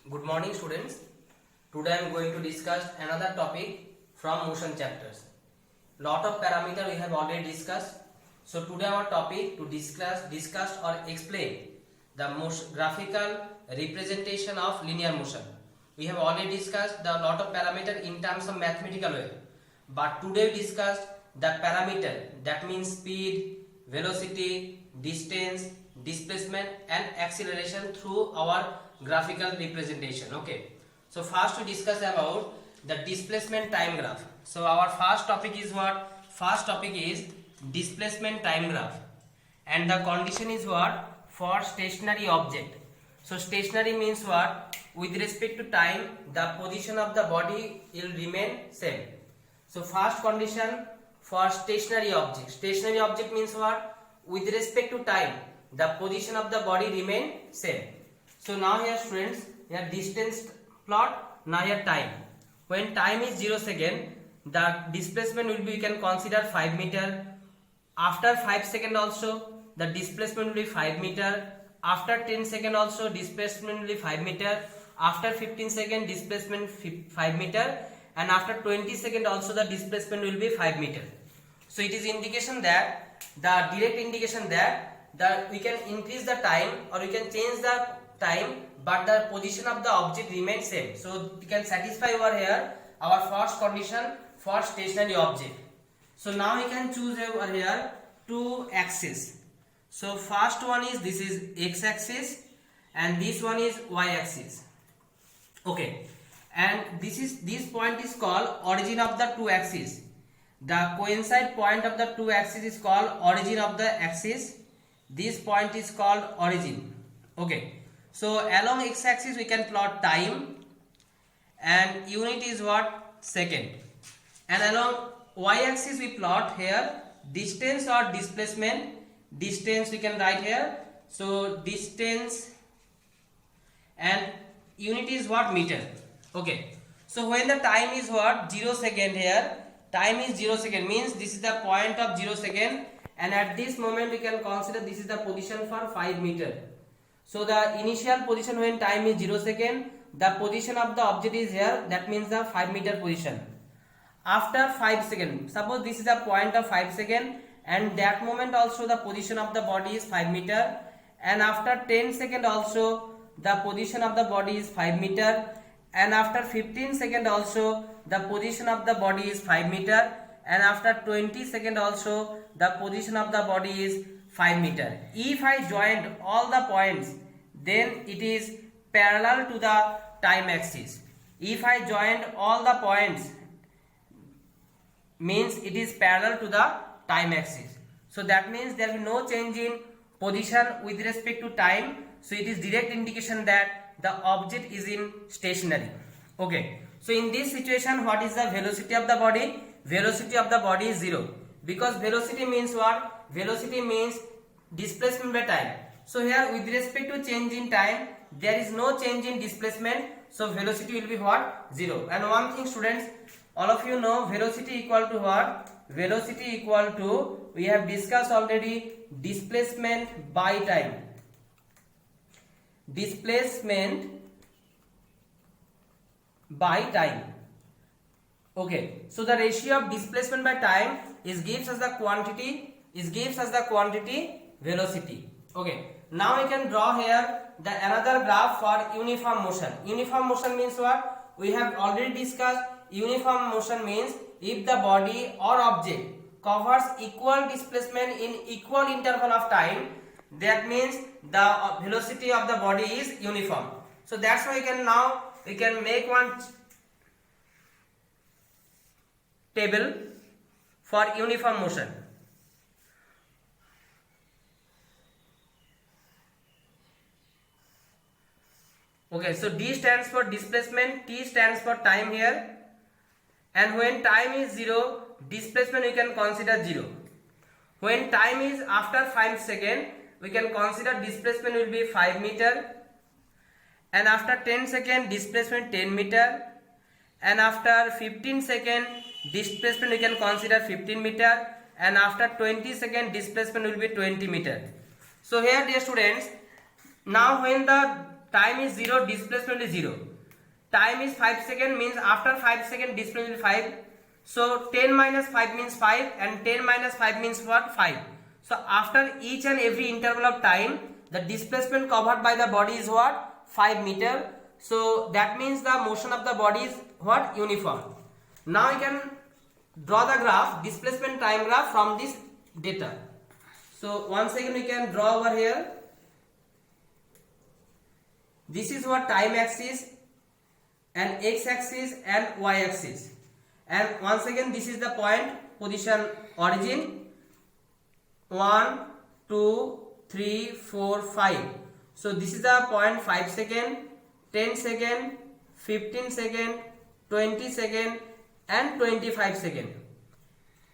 Good morning students. Today I am going to discuss another topic from motion chapters. Lot of parameter we have already discussed. So today our topic to discuss or explain the graphical representation of linear motion. We have already discussed the lot of parameter in terms of mathematical way. But today we discussed the parameter, that means speed, velocity, distance, displacement and acceleration through our graphical representation. Okay, so first we discuss about the displacement time graph. So our first topic is what? First topic is displacement time graph, and the condition is what? For stationary object. So stationary means what? With respect to time, the position of the body will remain same. So first condition for stationary object. Stationary object means what? With respect to time, the position of the body remain same. So now here students, here distance plot, now here time. When time is 0 second, the displacement will be, you can consider 5 meter. After 5 second also, the displacement will be 5 meter. After 10 second also, displacement will be 5 meter. After 15 second, displacement 5 meter. And after 20 second also, the displacement will be 5 meter. So it is indication that, the direct indication that we can increase the time or we can change the time, but the position of the object remains same. So we can satisfy over here our first condition for stationary object. So now we can choose over here two axes. So first one is, this is x axis and this one is y axis. Okay, and this point is called origin of the two axes. The coincide point of the two axes is called origin of the axis. This point is called origin. Okay, so along x axis we can plot time and unit is what? Second. And along y axis we plot here distance or displacement. Distance we can write here. So distance and unit is what? Meter. Okay, so when the time is what? 0 second here. Time is 0 second means this is the point of 0 second, and at this moment we can consider this is the position for 5 meter. So the initial position when time is 0 second, the position of the object is here, that means the 5 meter position. After 5 second, suppose this is the point of 5 second, and that moment also the position of the body is 5 meter, and after 10 second also the position of the body is 5 meter, and after 15 second also the position of the body is 5 meter, and after 20 second also the position of the body is 5 meter. If I joined all the points, then it is parallel to the time axis. If I joined all the points, means it is parallel to the time axis. So that means there will be no change in position with respect to time. So it is direct indication that the object is in stationary. Okay, so in this situation, what is the velocity of the body? Velocity of the body is 0, because velocity means what? Velocity means displacement by time. So here with respect to change in time, there is no change in displacement, so velocity will be what? 0. And one thing students, all of you know velocity equal to what? Velocity equal to, we have discussed already, displacement by time. Displacement by time. Okay, so the ratio of displacement by time is gives us the quantity, velocity. Okay, now we can draw here the another graph for uniform motion. Uniform motion means what? We have already discussed. Uniform motion means if the body or object covers equal displacement in equal interval of time, that means the velocity of the body is uniform. So that's why we can make one table for uniform motion. Okay, so D stands for displacement, T stands for time here, and when time is 0, displacement we can consider 0. When time is after 5 seconds, we can consider displacement will be 5 meter, and after 10 seconds displacement 10 meter, and after 15 seconds displacement we can consider 15 meter, and after 20 seconds displacement will be 20 meter. So here dear students, now when the time is 0, displacement is 0. Time is 5 seconds, means after 5 seconds displacement is 5. So 10 minus 5 means 5, and 10 minus 5 means what? 5. So after each and every interval of time, the displacement covered by the body is what? 5 meter. So that means the motion of the body is what? Uniform. Now you can draw the graph, displacement time graph from this data. So once again we can draw over here. This is what time axis and x axis and y axis. And once again this is the point position origin. 1, 2, 3, 4, 5. So this is the point 5 second, 10 second, 15 second, 20 second and 25 second.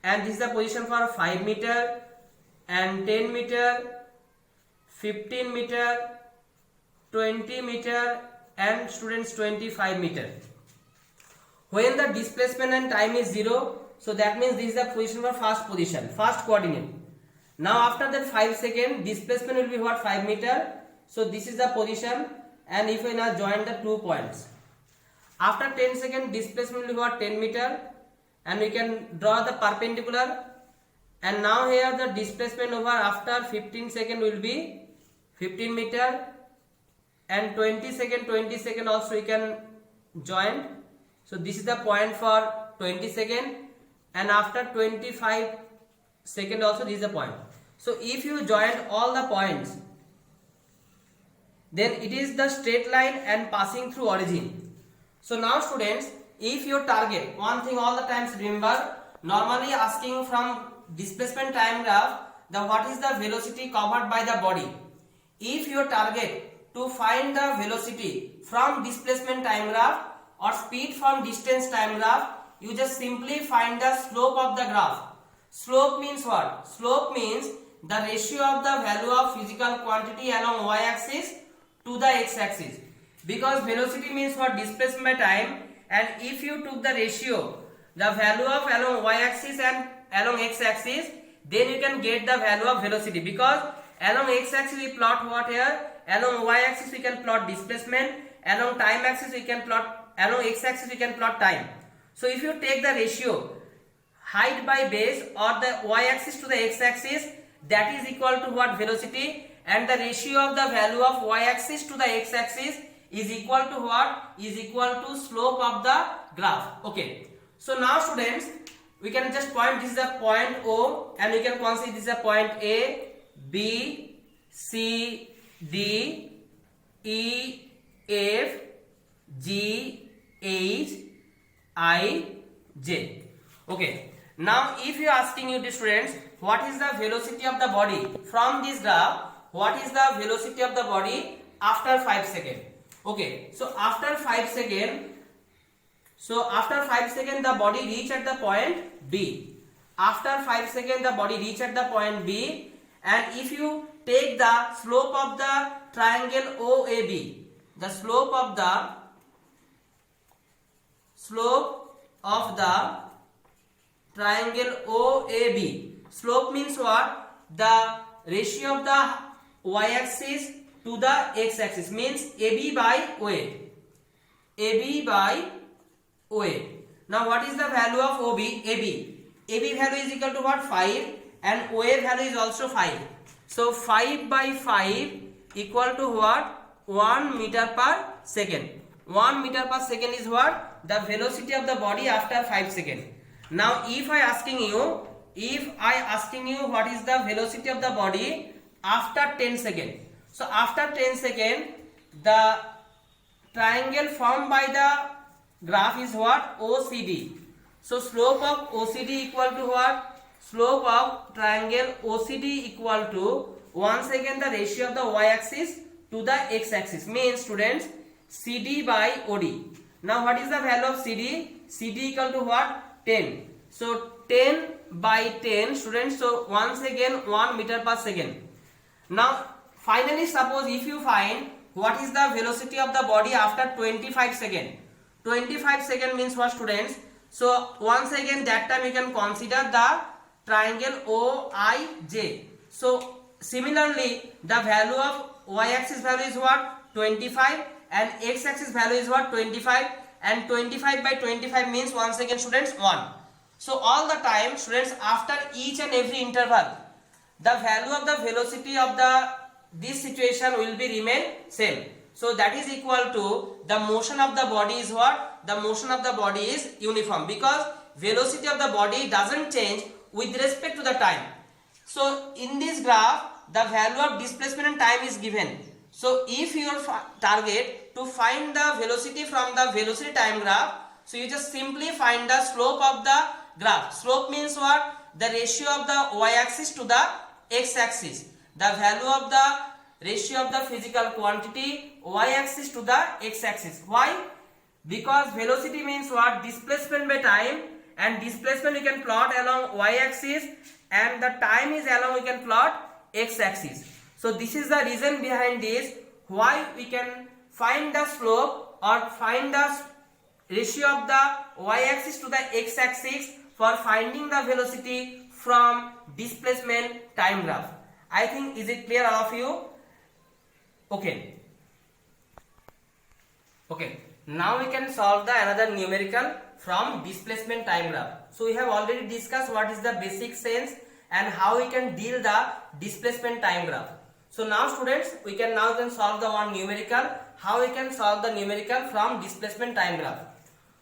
And this is the position for 5 meter and 10 meter, 15 meter, 20 meter and students 25 meter. When the displacement and time is 0, so that means this is the position for first position, first coordinate. Now after that 5 second, displacement will be what? 5 meter. So this is the position, and if we now join the 2 points. After 10 second, displacement will be what? 10 meter, and we can draw the perpendicular. And now here the displacement over after 15 second will be 15 meter, and 20 second also we can join. So this is the point for 20 second, and after 25 second also this is the point. So if you join all the points, then it is the straight line and passing through origin. So now students, if your target, one thing all the times remember, normally asking from displacement time graph, the what is the velocity covered by the body. If your target to find the velocity from displacement time graph or speed from distance time graph, you just simply find the slope of the graph. Slope means what? Slope means the ratio of the value of physical quantity along y-axis to the x-axis. Because velocity means what? Displacement by time, and if you took the ratio, the value of along y-axis and along x-axis, then you can get the value of velocity. Because along x-axis we plot what here? Along y-axis we can plot displacement, along time axis we can plot, along x-axis we can plot time. So if you take the ratio height by base or the y-axis to the x-axis, that is equal to what? Velocity, and the ratio of the value of y-axis to the x-axis is equal to what? Is equal to slope of the graph. Okay. So now students, we can just point, this is a point O, and we can consider this is a point A, B, C, D, E, F, G, H, I, J. Okay. Now if you are asking you, the students, what is the velocity of the body from this graph? What is the velocity of the body after 5 seconds? Okay. So after 5 seconds, the body reach at the point B. After 5 seconds, the body reach at the point B, and if you take the slope of the triangle OAB, the slope of the triangle OAB. Slope means what? The ratio of the y-axis to the x-axis, means AB by OA. AB by OA. Now what is the value of OB? AB. AB value is equal to what? 5, and OA value is also 5. So 5 by 5 equal to what? 1 meter per second. 1 meter per second is what? The velocity of the body after 5 seconds. Now if I asking you what is the velocity of the body after 10 seconds. So after 10 seconds, the triangle formed by the graph is what? OCD. So slope of OCD equal to what? Slope of triangle OCD equal to, once again, the ratio of the y-axis to the x-axis, means students CD by OD. Now what is the value of CD? CD equal to what? 10. So 10 by 10 students, so once again 1 meter per second. Now finally, suppose if you find what is the velocity of the body after 25 seconds. 25 seconds means what, students? So once again that time you can consider the triangle OIJ. So similarly the value of y-axis value is what? 25 and x-axis value is what 25, and 25 by 25 means 1 second students 1. So all the time students, after each and every interval, the value of the velocity of this situation will be remain same. So that is equal to the motion of the body is what? The motion of the body is uniform, because velocity of the body doesn't change with respect to the time. So in this graph, the value of displacement and time is given. So if your target to find the velocity from the velocity time graph, so you just simply find the slope of the graph. Slope means what? The ratio of the y-axis to the x-axis. The value of the ratio of the physical quantity y-axis to the x-axis. Why? Because velocity means what? Displacement by time, and displacement you can plot along y-axis, and the time is along we can plot x-axis. So this is the reason behind this, why we can find the slope or find the ratio of the y-axis to the x-axis for finding the velocity from displacement time graph. I think, is it clear all of you? Okay. Now we can solve the another numerical from displacement time graph. So we have already discussed what is the basic sense and how we can deal the displacement time graph. So now students, we can solve the one numerical, how we can solve the numerical from displacement time graph.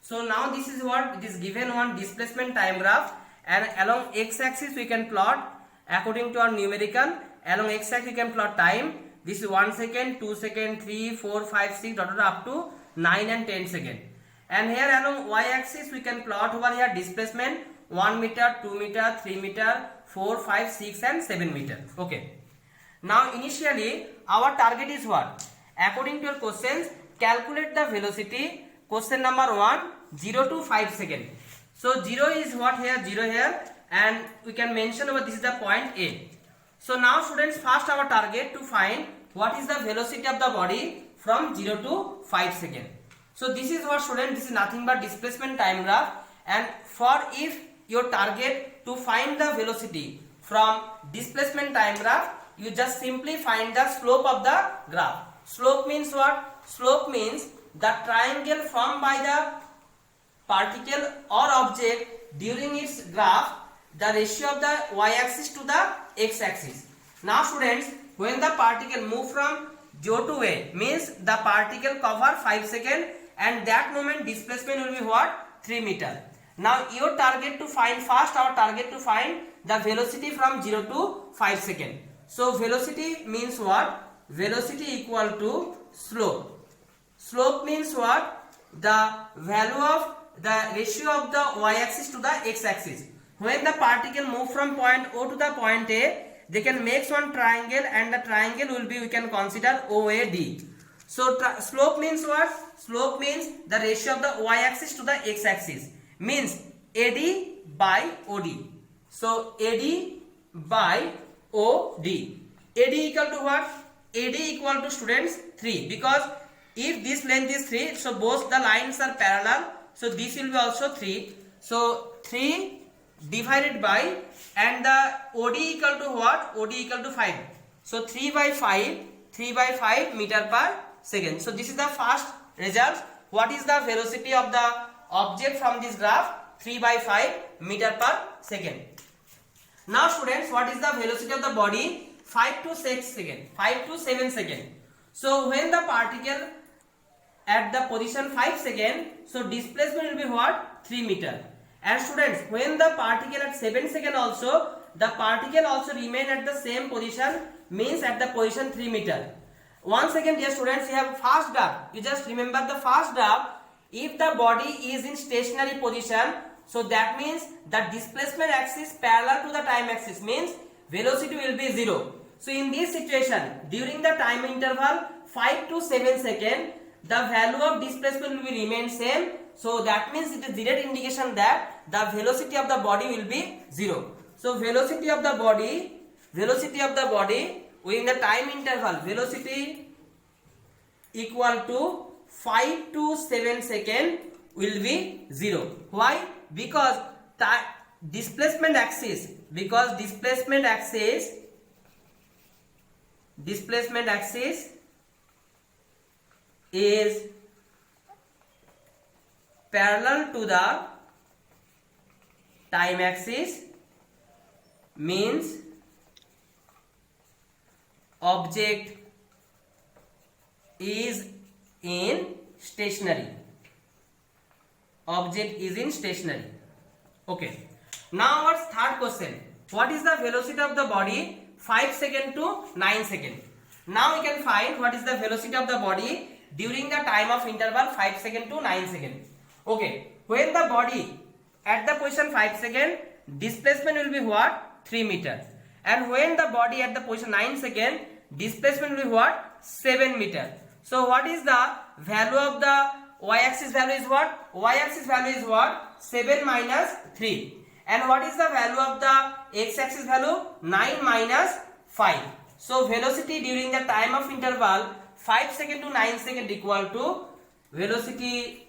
So now this is what it is given, one displacement time graph, and along x-axis we can plot according to our numerical. Along x-axis we can plot time. This is 1 second, 2 second, 3, 4, 5, 6, up to 9 and 10 second. And here along y-axis we can plot over here displacement 1 meter, 2 meter, 3 meter, 4, 5, 6 and 7 meter. Okay. Now initially our target is what? According to your questions, calculate the velocity. Question number 1, 0 to 5 second. So 0 is what here? 0 here, and we can mention over this is the point A. So now students, first our target to find what is the velocity of the body from 0 to 5 second. So this is what students, this is nothing but displacement time graph, and for if your target to find the velocity from displacement time graph, you just simply find the slope of the graph. Slope means what? Slope means the triangle formed by the particle or object during its graph, the ratio of the y-axis to the x-axis. Now students, when the particle move from 0 to A, means the particle cover 5 seconds, and that moment displacement will be what? 3 meter. Now your target to find, first our target to find the velocity from 0 to 5 seconds. So velocity means what? Velocity equal to slope. Slope means what? The value of the ratio of the y-axis to the x-axis. When the particle move from point O to the point A, they can make one triangle, and the triangle will be, we can consider OAD. So slope means what? Slope means the ratio of the y-axis to the x-axis, means AD by OD. So AD by OD. AD equal to what? AD equal to students 3, because if this length is 3, so both the lines are parallel, so this will be also 3. So 3 divided by, and the OD equal to what? OD equal to 5. So 3 by 5 meter per second. So this is the first result. What is the velocity of the object from this graph? 3 by 5 meter per second. Now students, what is the velocity of the body? 5 to 6 second, 5 to 7 second. So when the particle at the position 5 second, so displacement will be what? 3 meter. And students, when the particle at 7 second also, the particle also remain at the same position, means at the position 3 meter. Once again, dear students, you have fast graph. You just remember the fast graph. If the body is in stationary position, so that means the displacement axis parallel to the time axis, means velocity will be 0. So in this situation, during the time interval 5 to 7 second, the value of displacement will be remain same. So that means it is direct indication that the velocity of the body will be 0. So velocity of the body within the time interval, velocity equal to 5 to 7 second will be 0. Why? Because displacement axis is parallel to the time axis means object is in stationary. Object is in stationary. Okay. Now our third question. What is the velocity of the body 5 second to 9 second? Now we can find what is the velocity of the body during the time of interval 5 second to 9 second. Okay. When the body at the position 5 second, displacement will be what? 3 meter. And when the body at the position 9 second, displacement will be what? 7 meter. So what is the value of the y-axis value is what? Y-axis value is what? 7 minus 3. And what is the value of the x-axis value? 9 minus 5. So velocity during the time of interval 5 second to 9 second equal to velocity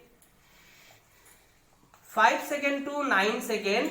5 second to 9 second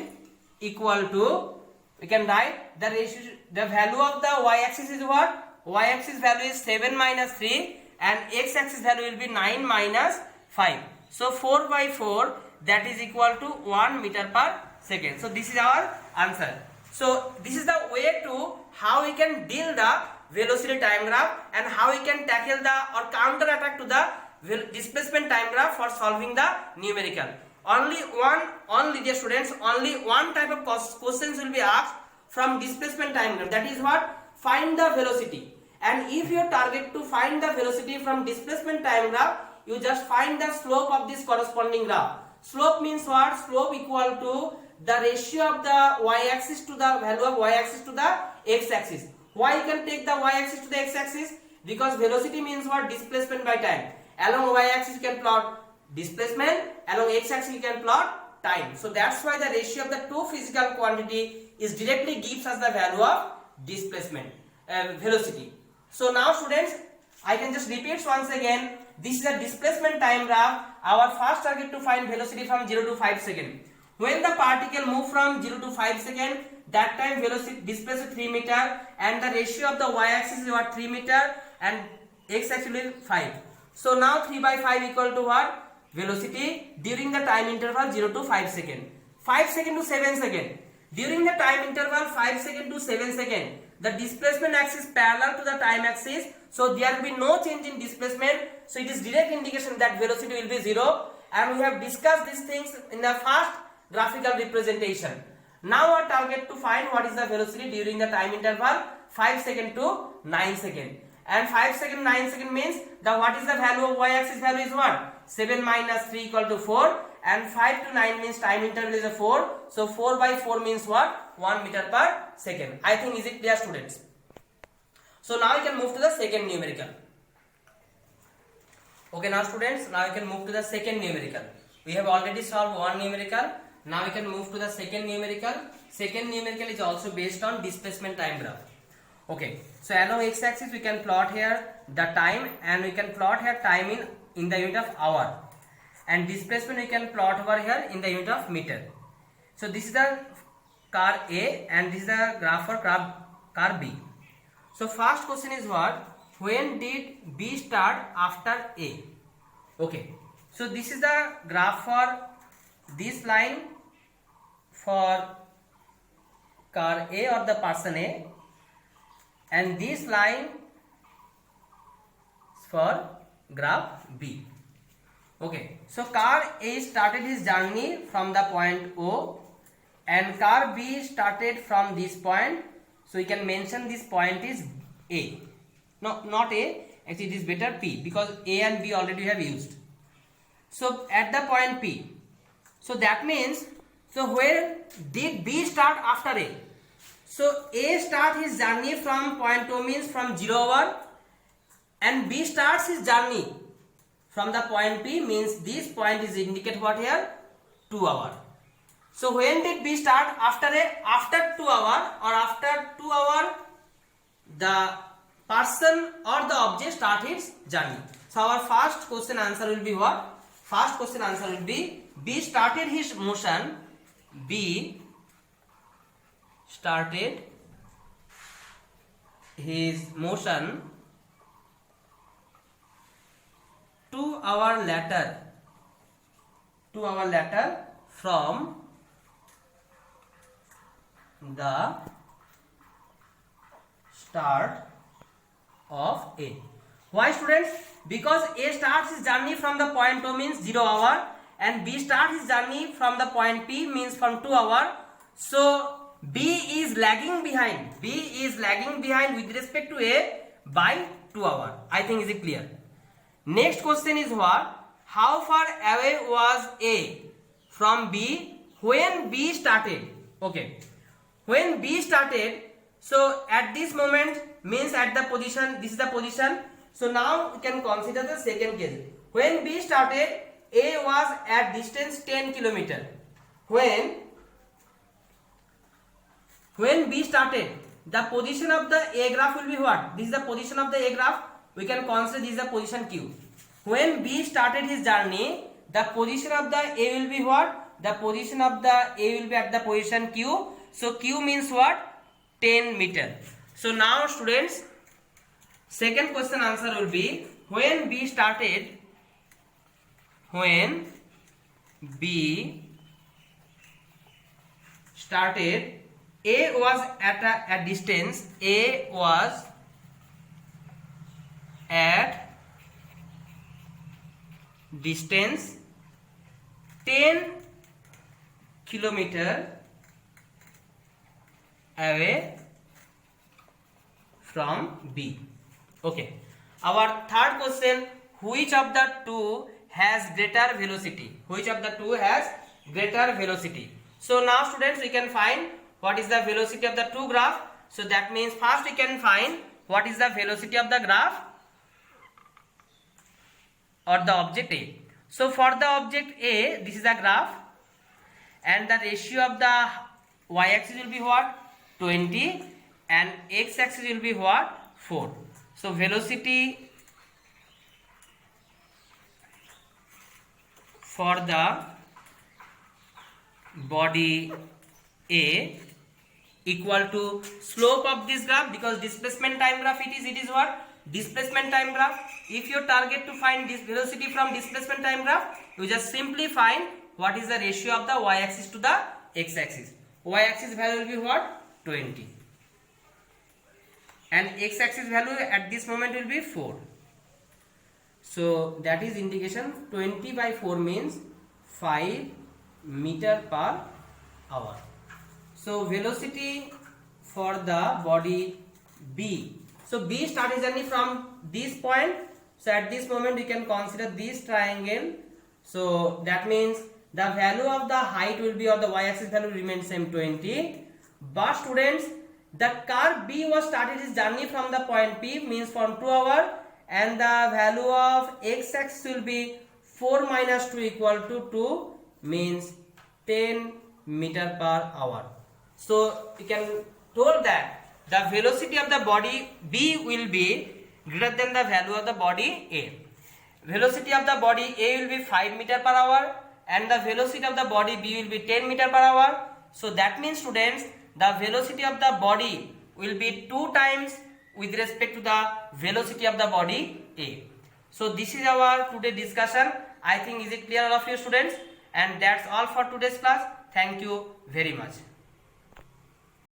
equal to, we can write the ratio, the value of the y-axis is what? Y-axis value is 7 minus 3 and x-axis value will be 9 minus 5. So 4 by 4, that is equal to 1 meter per second. So this is our answer. So this is the way to how we can deal the velocity time graph and how we can tackle the or counter attack to the displacement time graph for solving the numerical. Only dear students, only one type of questions will be asked from displacement time graph. That is what? Find the velocity. And if you target to find the velocity from displacement time graph, you just find the slope of this corresponding graph. Slope means what? Slope equal to the ratio of the y-axis to the value of y-axis to the x-axis. Why you can take the y-axis to the x-axis? Because velocity means what? Displacement by time. Along y-axis you can plot displacement, along x-axis you can plot time. So that's why the ratio of the two physical quantity is directly gives us the value of displacement, velocity. So now students, I can just repeat once again. This is a displacement time graph. Our first target to find velocity from 0 to 5 second. When the particle move from 0 to 5 second, that time velocity displaced 3 meter and the ratio of the y-axis is what? 3 meter and x-axis is 5. So now 3 by 5 equal to what? Velocity during the time interval 0 to 5 second. 5 second to 7 second. During the time interval 5 second to 7 second, the displacement axis parallel to the time axis, so there will be no change in displacement, so it is direct indication that velocity will be 0, and we have discussed these things in the first graphical representation. Now our target to find what is the velocity during the time interval 5 second to 9 second. And 5 second 9 second means the what is the value of y-axis value is what? 7 minus 3 equal to 4, and 5 to 9 means time interval is a 4. So 4 by 4 means what? 1 meter per second. I think is it clear, students? So now we can move to the second numerical. Okay, now students, now we can move to the second numerical. We have already solved one numerical. Now we can move to the second numerical. Second numerical is also based on displacement time graph. Okay, so along x-axis we can plot here the time, and we can plot here time in the unit of hour, and displacement we can plot over here in the unit of meter. So this is the car A and this is the graph for car B. So first question is what? When did B start after A? Okay, so this is the graph for this line for car A or the person A, and this line for graph B. Okay, so car A started his journey from the point O, and car B started from this point. So we can mention this point is A. No, not A. Actually, it is better P, because A and B already have used. So at the point P. So that means, so where did B start after A? So A start his journey from point O means from 0 hour, and B starts his journey from the point P means this point is indicate what here? 2 hour. So when did B start? After 2 hour, or after 2 hour the person or the object start its journey. So our first question answer will be what? First question answer will be B started his motion. B started his motion 2 hour later from the start of A. Why, students? Because A starts his journey from the point O means 0 hour, and B starts his journey from the point P means from 2 hour. So B is lagging behind with respect to A by 2 hour. I think is it clear? Next question is what? How far away was A from B when B started? Okay, when B started, so at this moment means at the position, this is the position. So now we can consider the second case. When B started, A was at distance 10 km. When B started, the position of the A graph will be what? This is the position of the A graph. We can consider this is the position Q. When B started his journey, the position of the A will be what? The position of the A will be at the position Q. So Q means what? 10 meter. So now students, second question answer will be when B started, A was at a distance, A was at distance 10 kilometer away from B. Okay. Our third question, which of the two has greater velocity? Which of the two has greater velocity? So now students, we can find what is the velocity of the two graph. So that means first we can find what is the velocity of the graph or the object A. So for the object A, this is the graph, and the ratio of the y-axis will be what? 20, and x-axis will be what? 4. So velocity for the body A equal to slope of this graph, because displacement time graph it is what? Displacement time graph. If you target to find this velocity from displacement time graph, you just simply find what is the ratio of the y-axis to the x-axis. Y-axis value will be what? 20. And x-axis value at this moment will be 4. So that is indication 20 by 4 means 5 meter per hour. So velocity for the body B. So B started journey from this point. So at this moment we can consider this triangle. So that means the value of the height will be, or the y-axis value remains same 20. But students, the curve B was started his journey from the point P means from 2 hour, and the value of x-axis will be 4 minus 2 equal to 2 means 10 meter per hour. So you can told that the velocity of the body B will be greater than the value of the body A. Velocity of the body A will be 5 meter per hour, and the velocity of the body B will be 10 meter per hour. So that means students, the velocity of the body will be 2 times with respect to the velocity of the body A. So this is our today discussion. I think is it clear all of you students? And that's all for today's class. Thank you very much.